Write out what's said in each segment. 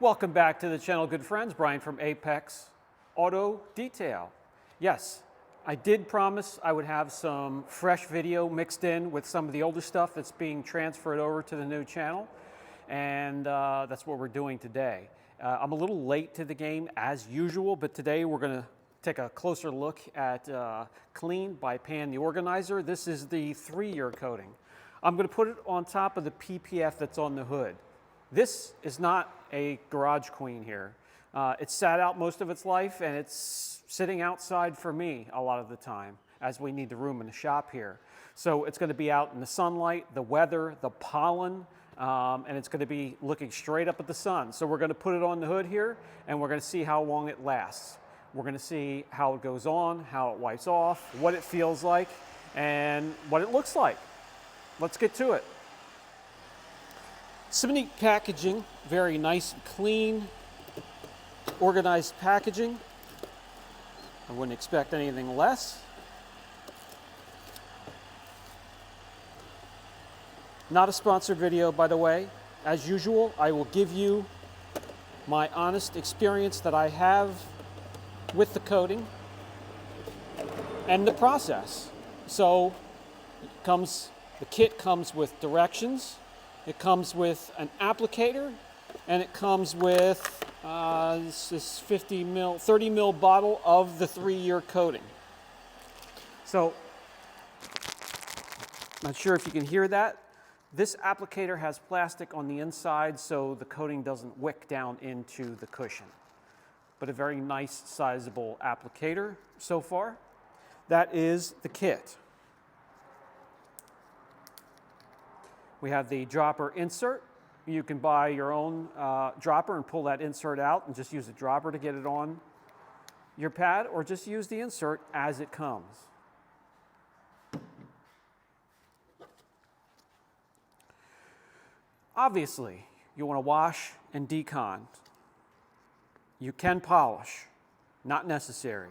Welcome back to the channel, good friends. Brian from Apex Auto Detail. Yes, I did promise I would have some fresh video mixed in with some of the older stuff that's being transferred over to the new channel, and that's what we're doing today. I'm a little late to the game as usual, but today we're going to take a closer look at Clean by Pan the Organizer. This is the 3-year coating. I'm going to put it on top of the PPF that's on the hood. This is not a garage queen here. It's sat out most of its life, and it's sitting outside for me a lot of the time, as we need the room in the shop here. So it's going to be out in the sunlight, the weather, the pollen, and it's going to be looking straight up at the sun. So we're going to put it on the hood here, and we're going to see how long it lasts. We're going to see how it goes on, how it wipes off, what it feels like, and what it looks like. Let's get to it. Some neat packaging, very nice and clean, organized packaging. I wouldn't expect anything less. Not a sponsored video, by the way. As usual, I will give you my honest experience that I have with the coating and the process. So the kit comes with directions. It comes with an applicator, and it comes with this 30 mil bottle of the 3-year coating. So, not sure if you can hear that. This applicator has plastic on the inside so the coating doesn't wick down into the cushion. But a very nice, sizable applicator so far. That is the kit. We have the dropper insert. You can buy your own dropper and pull that insert out and just use a dropper to get it on your pad, or just use the insert as it comes. Obviously, you want to wash and decon. You can polish, not necessary.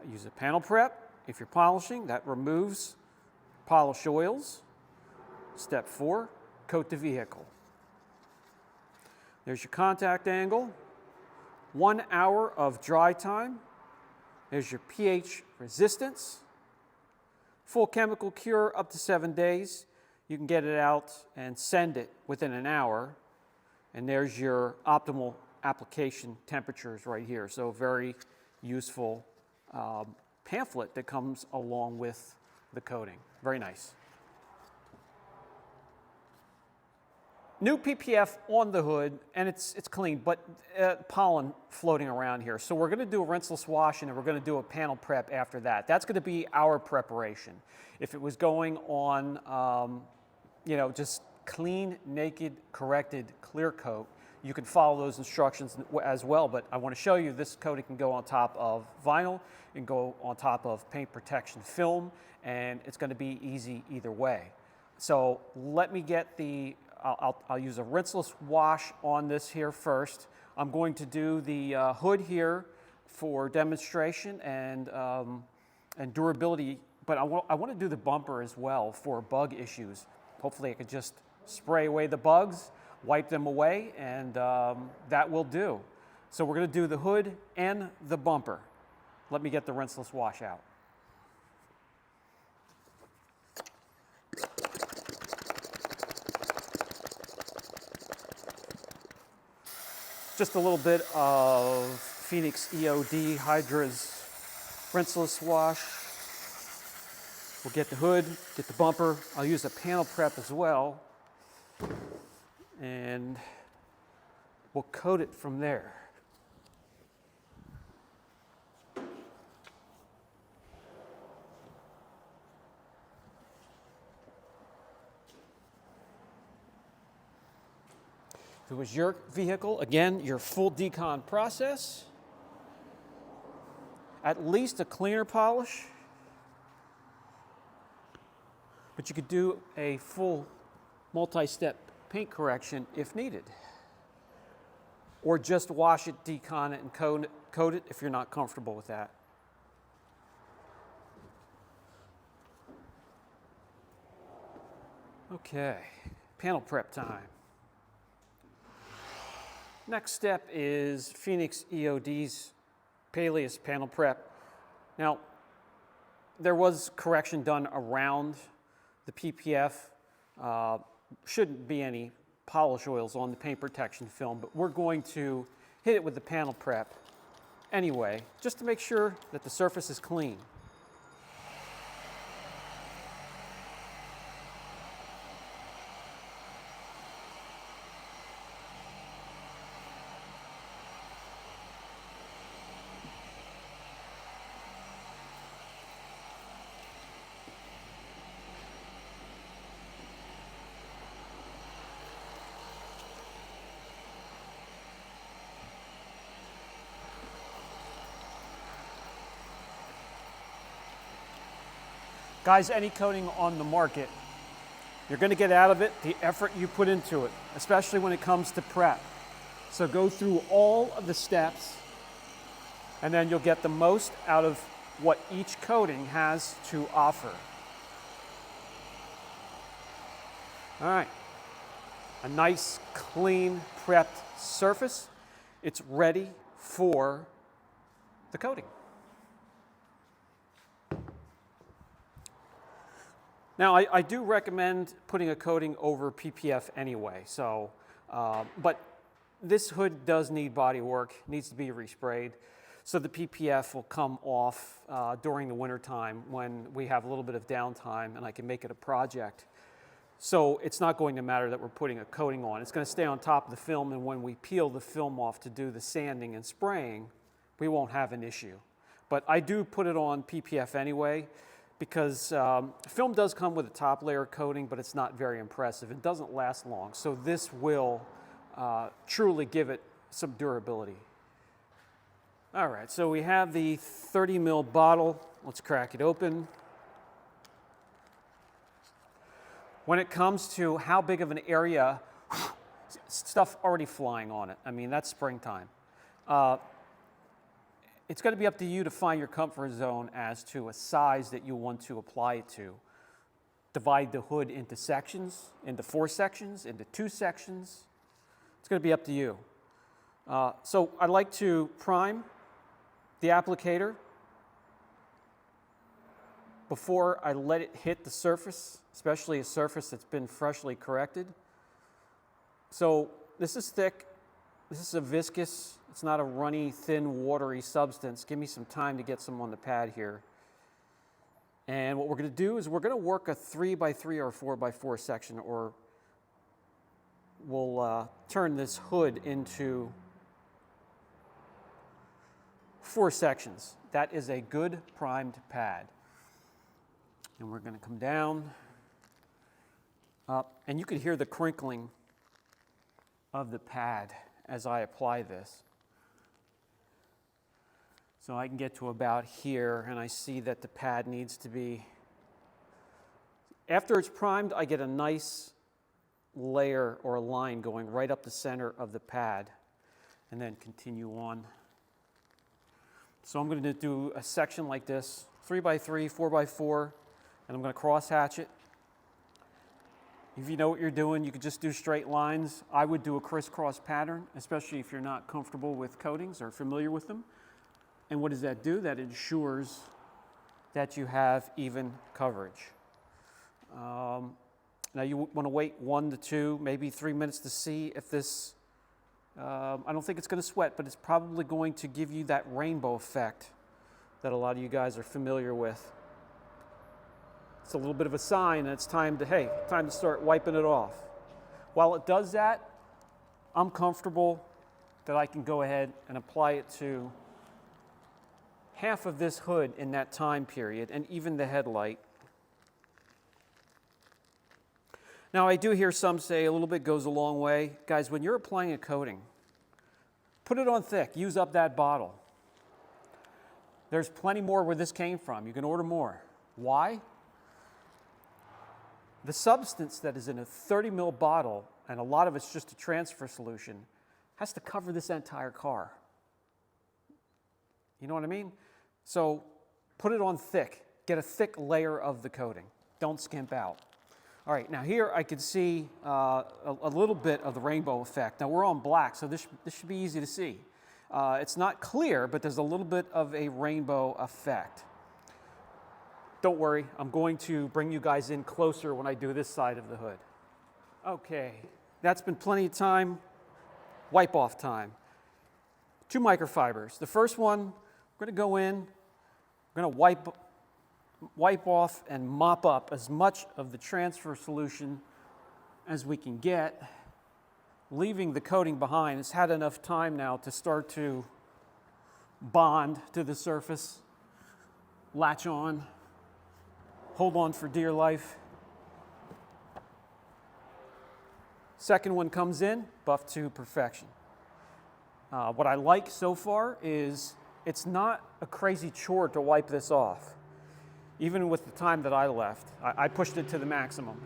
Use a panel prep if you're polishing. That removes polish oils. Step 4, coat the vehicle. There's your contact angle. 1 hour of dry time. There's your pH resistance. Full chemical cure up to 7 days. You can get it out and send it within an hour. And there's your optimal application temperatures right here. So very useful pamphlet that comes along with the coating. Very nice. New PPF on the hood, and it's clean, but pollen floating around here. So we're going to do a rinseless wash, and then we're going to do a panel prep after that. That's going to be our preparation. If it was going on, just clean, naked, corrected, clear coat, you can follow those instructions as well. But I want to show you this coating can go on top of vinyl, and go on top of paint protection film, and it's going to be easy either way. So let me get the I'll use a rinseless wash on this here first. I'm going to do the hood here for demonstration and durability, but I want to do the bumper as well for bug issues. Hopefully I could just spray away the bugs, wipe them away, and that will do. So we're going to do the hood and the bumper. Let me get the rinseless wash out. Just a little bit of Phoenix EOD Hydra's rinseless wash. We'll get the hood, get the bumper. I'll use a panel prep as well. And we'll coat it from there. If it was your vehicle, again, your full decon process, at least a cleaner polish, but you could do a full multi-step paint correction if needed. Or just wash it, decon it, and coat it if you're not comfortable with that. Okay, panel prep time. Next step is Phoenix EOD's Peleus panel prep. Now, there was correction done around the PPF. Shouldn't be any polish oils on the paint protection film, but we're going to hit it with the panel prep anyway, just to make sure that the surface is clean. Guys, any coating on the market, you're going to get out of it the effort you put into it, especially when it comes to prep. So go through all of the steps, and then you'll get the most out of what each coating has to offer. All right, a nice, clean, prepped surface. It's ready for the coating. Now, I do recommend putting a coating over PPF anyway, so, but this hood does need body work, needs to be resprayed, so the PPF will come off during the winter time when we have a little bit of downtime and I can make it a project. So it's not going to matter that we're putting a coating on. It's going to stay on top of the film, and when we peel the film off to do the sanding and spraying, we won't have an issue. But I do put it on PPF anyway, because film does come with a top layer coating, but it's not very impressive. It doesn't last long, so this will truly give it some durability. All right, so we have the 30 ml bottle. Let's crack it open. When it comes to how big of an area, stuff already flying on it. I mean, that's springtime. It's going to be up to you to find your comfort zone as to a size that you want to apply it to. Divide the hood into sections, into 4 sections, into 2 sections. It's going to be up to you. So I'd like to prime the applicator before I let it hit the surface, especially a surface that's been freshly corrected. So this is thick. This is a viscous, it's not a runny, thin, watery substance. Give me some time to get some on the pad here. And what we're going to do is we're going to work a 3x3 or 4x4 section, or we'll turn this hood into 4 sections. That is a good primed pad. And we're going to come down, up, and you can hear the crinkling of the pad as I apply this. So I can get to about here, and I see that the pad needs to be, after it's primed, I get a nice layer or a line going right up the center of the pad, and then continue on. So I'm going to do a section like this, 3x3, 4x4, and I'm going to cross hatch it. If you know what you're doing, you could just do straight lines. I would do a crisscross pattern, especially if you're not comfortable with coatings or familiar with them. And what does that do? That ensures that you have even coverage. Now you want to wait 1 to 2, maybe 3 minutes to see if this, I don't think it's going to sweat, but it's probably going to give you that rainbow effect that a lot of you guys are familiar with. It's a little bit of a sign that it's time to, hey, time to start wiping it off. While it does that, I'm comfortable that I can go ahead and apply it to half of this hood in that time period, and even the headlight. Now, I do hear some say a little bit goes a long way. Guys, when you're applying a coating, put it on thick. Use up that bottle. There's plenty more where this came from. You can order more. Why? The substance that is in a 30 ml bottle, and a lot of it's just a transfer solution, has to cover this entire car. You know what I mean? So put it on thick. Get a thick layer of the coating. Don't skimp out. All right, now here I can see a little bit of the rainbow effect. Now we're on black, so this should be easy to see. It's not clear, but there's a little bit of a rainbow effect. Don't worry, I'm going to bring you guys in closer when I do this side of the hood. Okay, that's been plenty of time. Wipe off time. 2 microfibers. The first one, we're going to go in, we're going to wipe off and mop up as much of the transfer solution as we can get, leaving the coating behind. It's had enough time now to start to bond to the surface, latch on, hold on for dear life. Second one comes in, buff to perfection. What I like so far is it's not a crazy chore to wipe this off. Even with the time that I left, I pushed it to the maximum.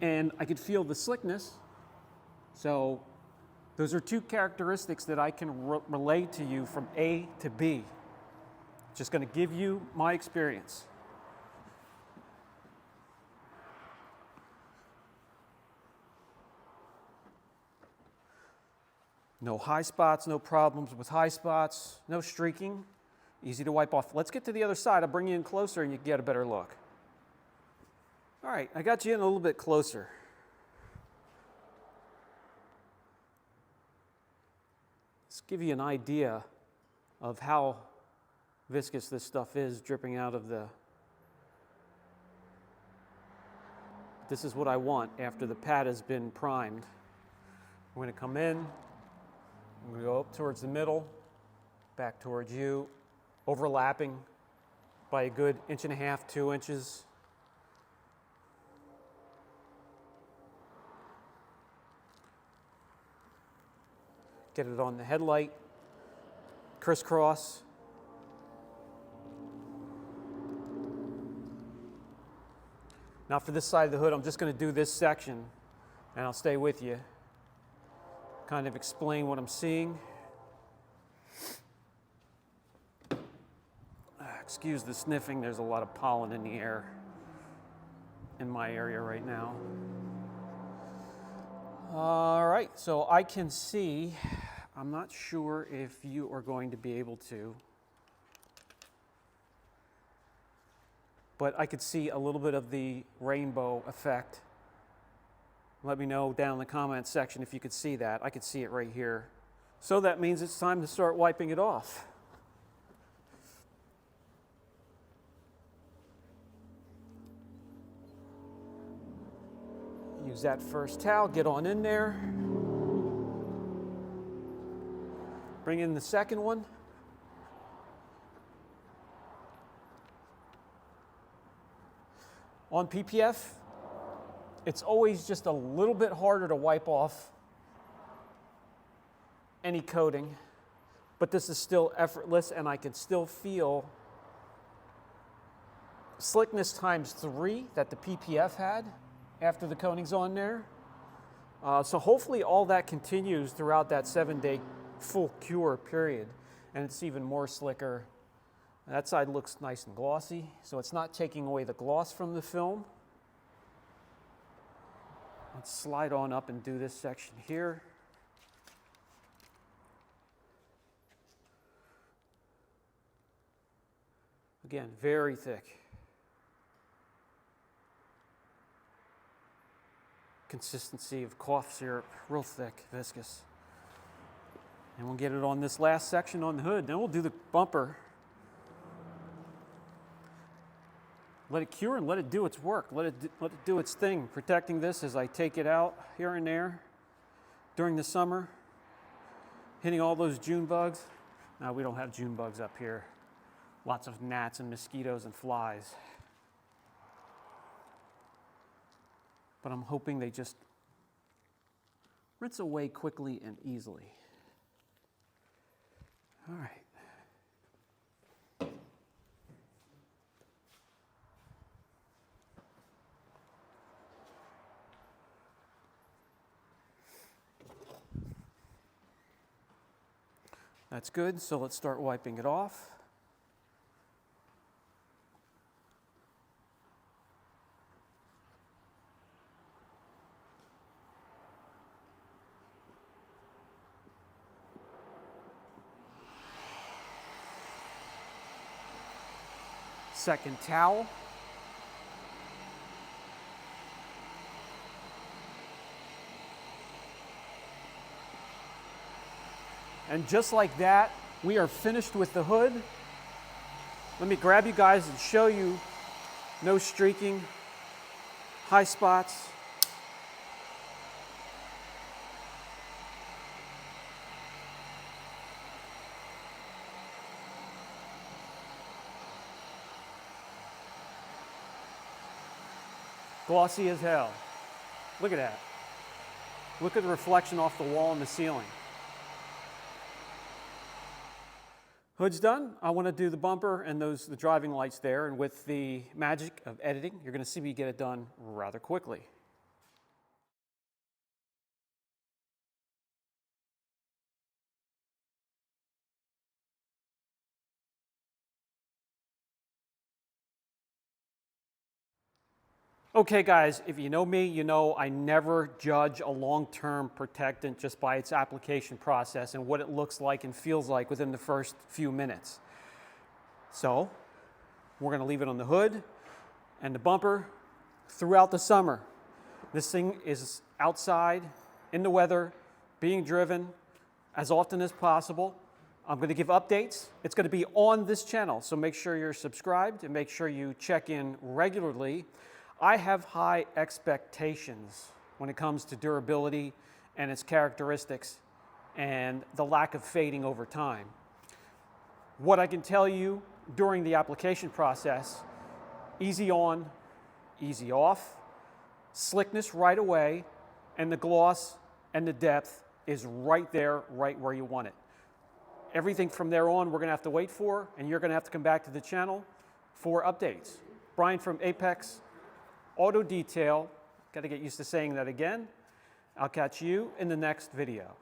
And I could feel the slickness. So those are 2 characteristics that I can relay to you from A to B. Just going to give you my experience. No high spots, no problems with high spots, no streaking, easy to wipe off. Let's get to the other side. I'll bring you in closer and you get a better look. All right, I got you in a little bit closer. Let's give you an idea of how viscous this stuff is dripping out of the... This is what I want after the pad has been primed. I'm going to come in. I'm going to go up towards the middle, back towards you, overlapping by a good 1.5 to 2 inches. Get it on the headlight, crisscross. Now for this side of the hood, I'm just going to do this section, and I'll stay with you. Kind of explain what I'm seeing. Excuse the sniffing, there's a lot of pollen in the air in my area right now. All right, so I can see, I'm not sure if you are going to be able to, but I could see a little bit of the rainbow effect. Let me know down in the comments section if you could see that. I could see it right here. So that means it's time to start wiping it off. Use that first towel, get on in there. Bring in the second one. On PPF, it's always just a little bit harder to wipe off any coating, but this is still effortless and I can still feel slickness times 3 that the PPF had after the coating's on there. So hopefully all that continues throughout that 7-day full cure period, and it's even more slicker. That side looks nice and glossy, so it's not taking away the gloss from the film. Let's slide on up and do this section here. Again, very thick. Consistency of cough syrup, real thick, viscous. And we'll get it on this last section on the hood. Then we'll do the bumper. Let it cure and let it do its work. Let it do its thing, protecting this as I take it out here and there during the summer, hitting all those June bugs. Now, we don't have June bugs up here. Lots of gnats and mosquitoes and flies. But I'm hoping they just rinse away quickly and easily. All right. That's good, so let's start wiping it off. Second towel. And just like that, we are finished with the hood. Let me grab you guys and show you no streaking, high spots. Glossy as hell. Look at that. Look at the reflection off the wall and the ceiling. Hood's done. I want to do the bumper and the driving lights there, and with the magic of editing, you're going to see me get it done rather quickly. Okay guys, if you know me, you know I never judge a long-term protectant just by its application process and what it looks like and feels like within the first few minutes. So, we're going to leave it on the hood and the bumper throughout the summer. This thing is outside, in the weather, being driven as often as possible. I'm going to give updates. It's going to be on this channel, so make sure you're subscribed and make sure you check in regularly. I have high expectations when it comes to durability and its characteristics and the lack of fading over time. What I can tell you during the application process, easy on, easy off, slickness right away, and the gloss and the depth is right there, right where you want it. Everything from there on we're going to have to wait for, and you're going to have to come back to the channel for updates. Brian from Apex Auto Detail. Got to get used to saying that again. I'll catch you in the next video.